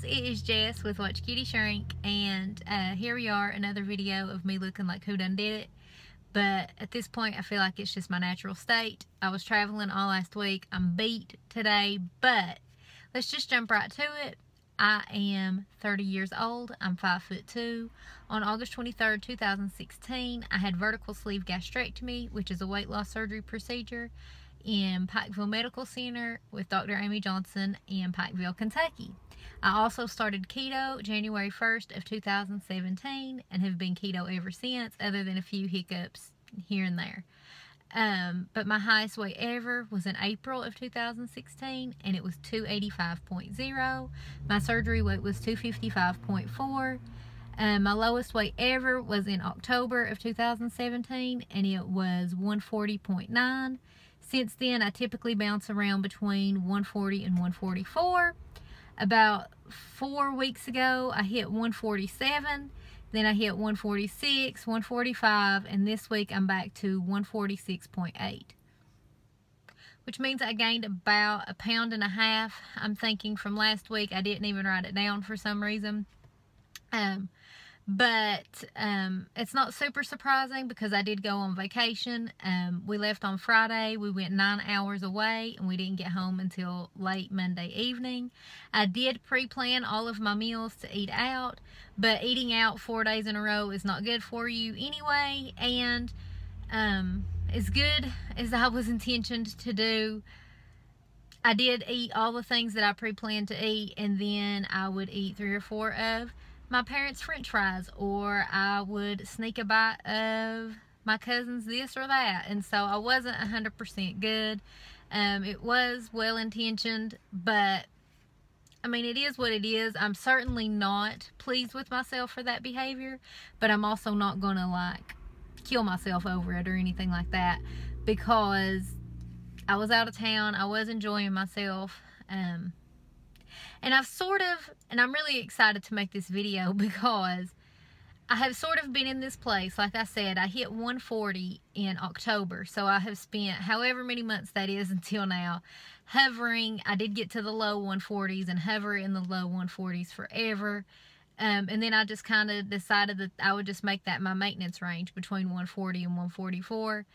it is Jess with Watch Kitty Shrink, and here we are, another video of me looking like who done did it. But at this point I feel like it's just my natural state. I was traveling all last week. I'm beat today, but let's just jump right to it. I am 30 years old. I'm 5'2". On August 23rd, 2016, I had vertical sleeve gastrectomy, which is a weight loss surgery procedure in Pikeville Medical Center with Dr. Amy Johnson in Pikeville, Kentucky. I also started keto January 1st of 2017 and have been keto ever since, other than a few hiccups here and there. But my highest weight ever was in April of 2016, and it was 285.0. My surgery weight was 255.4. My lowest weight ever was in October of 2017, and it was 140.9. Since then, I typically bounce around between 140 and 144. About 4 weeks ago, I hit 147. Then I hit 146, 145, and this week I'm back to 146.8. Which means I gained about 1.5 pounds. I'm thinking from last week, I didn't even write it down for some reason. But it's not super surprising because I did go on vacation. We left on Friday. We went 9 hours away and we didn't get home until late Monday evening. I did pre-plan all of my meals to eat out, but eating out 4 days in a row is not good for you anyway. And as good as I was intentioned to do, I did eat all the things that I pre-planned to eat, and then I would eat 3 or 4 of my parents' french fries, or I would sneak a bite of my cousin's this or that, and so I wasn't 100% good. It was well-intentioned, but I mean, it is what it is. I'm certainly not pleased with myself for that behavior, but I'm also not gonna like kill myself over it or anything like that, because I was out of town, I was enjoying myself, and I'm really excited to make this video because I have sort of been in this place. Like I said, I hit 140 in October, so I have spent however many months that is until now hovering. I did get to the low 140s and hover in the low 140s forever. And then I just kind of decided that I would just make that my maintenance range between 140 and 144.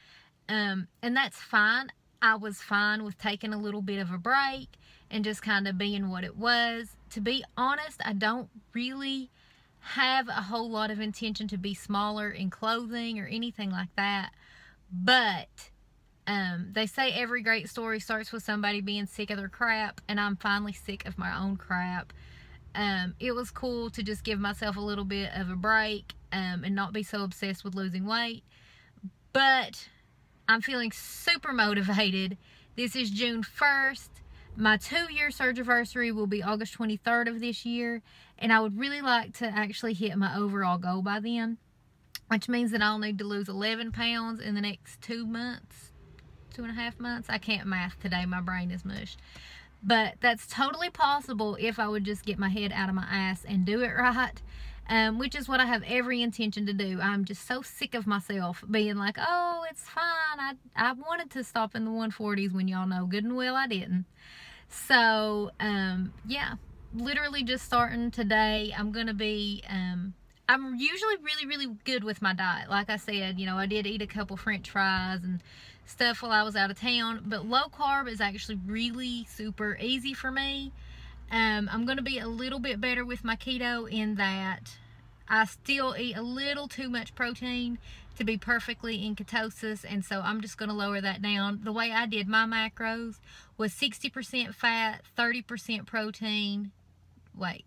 And that's fine. I was fine with taking a little bit of a break and just kind of being what it was. To be honest, I don't really have a whole lot of intention to be smaller in clothing or anything like that. But they say every great story starts with somebody being sick of their crap, and I'm finally sick of my own crap. It was cool to just give myself a little bit of a break and not be so obsessed with losing weight. But I'm feeling super motivated. This is June 1st. My 2-year surgiversary will be August 23rd of this year, and I would really like to actually hit my overall goal by then, which means that I'll need to lose 11 pounds in the next 2 months, 2.5 months. I can't math today, my brain is mush. But that's totally possible if I would just get my head out of my ass and do it right. Which is what I have every intention to do. I'm just so sick of myself being like, oh, it's fine. I wanted to stop in the 140s when y'all know good and well I didn't. So, yeah, literally just starting today. I'm going to be, I'm usually really, really good with my diet. Like I said, you know, I did eat a couple french fries and stuff while I was out of town, but low carb is actually really super easy for me. I'm going to be a little bit better with my keto in that I still eat a little too much protein to be perfectly in ketosis, and so I'm just going to lower that down. The way I did my macros was 60% fat, 30% protein, and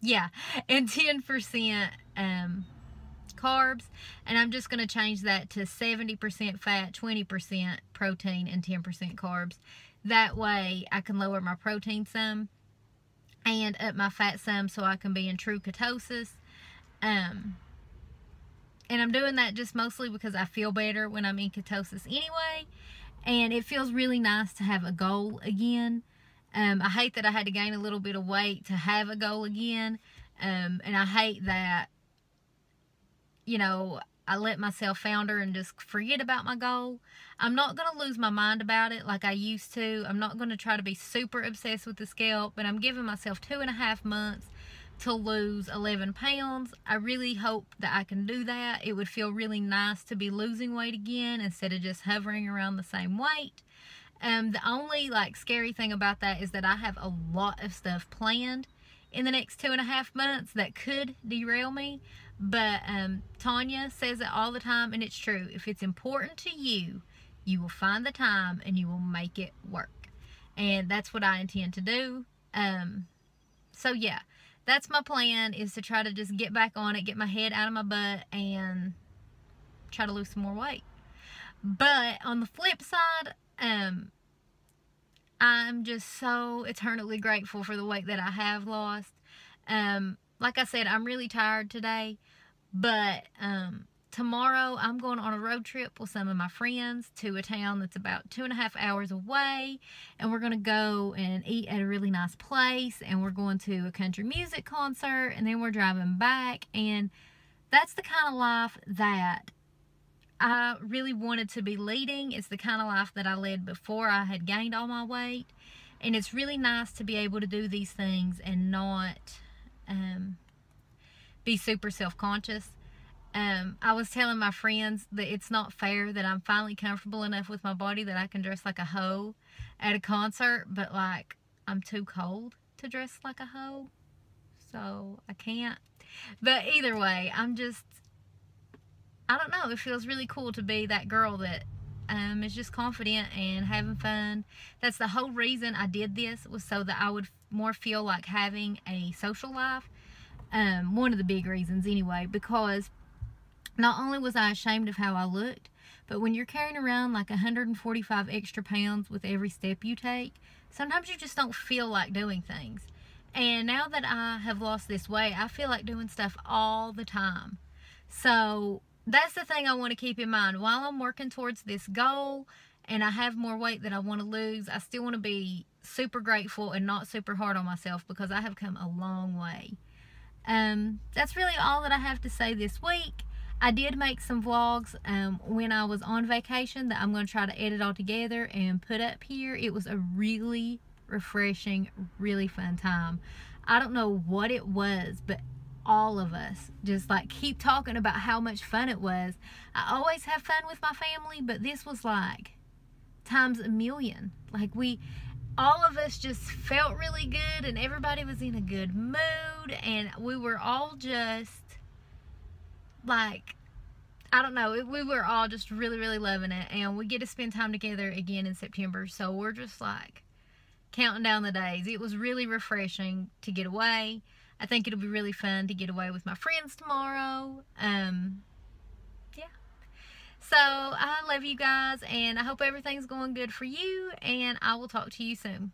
10% carbs, and I'm just going to change that to 70% fat, 20% protein, and 10% carbs. That way I can lower my protein some and up my fat some so I can be in true ketosis. And I'm doing that just mostly because I feel better when I'm in ketosis anyway. And it feels really nice to have a goal again. I hate that I had to gain a little bit of weight to have a goal again. And I hate that, you know, I let myself founder and just forget about my goal. I'm not going to lose my mind about it like I used to. I'm not going to try to be super obsessed with the scale, but I'm giving myself 2.5 months to lose 11 pounds. I really hope that I can do that. It would feel really nice to be losing weight again instead of just hovering around the same weight. The only scary thing about that is that I have a lot of stuff planned in the next 2.5 months that could derail me. But Tanya says it all the time, and it's true. If it's important to you, you will find the time and you will make it work. And that's what I intend to do. So yeah, that's my plan, is to try to just get back on it, get my head out of my butt, and try to lose some more weight. But on the flip side, I'm just so eternally grateful for the weight that I have lost. Like I said, I'm really tired today, but tomorrow I'm going on a road trip with some of my friends to a town that's about 2.5 hours away, and we're going to go and eat at a really nice place, and we're going to a country music concert, and then we're driving back. And that's the kind of life that I really wanted to be leading. It's the kind of life that I led before I had gained all my weight, and it's really nice to be able to do these things and not be super self-conscious. I was telling my friends that it's not fair that I'm finally comfortable enough with my body that I can dress like a hoe at a concert, but I'm too cold to dress like a hoe, so I can't. But either way, I don't know, it feels really cool to be that girl that is just confident and having fun. That's the whole reason I did this, was so that I would more feel like having a social life. One of the big reasons anyway, because not only was I ashamed of how I looked, but when you're carrying around 145 extra pounds with every step you take, sometimes you just don't feel like doing things. And now that I have lost this weight, I feel like doing stuff all the time. So that's the thing I want to keep in mind. While I'm working towards this goal and I have more weight that I want to lose, I still want to be super grateful and not super hard on myself, because I have come a long way. That's really all that I have to say this week. I did make some vlogs when I was on vacation that I'm going to try to edit all together and put up here. It was a really refreshing, really fun time. I don't know what it was, but all of us just keep talking about how much fun it was. I always have fun with my family, but this was times a million. All of us just felt really good, and everybody was in a good mood, and we were all just I don't know, we were all just really, really loving it. And we get to spend time together again in September, so we're just counting down the days. It was really refreshing to get away. I think it'll be really fun to get away with my friends tomorrow. Yeah. So I love you guys, and I hope everything's going good for you, and I will talk to you soon.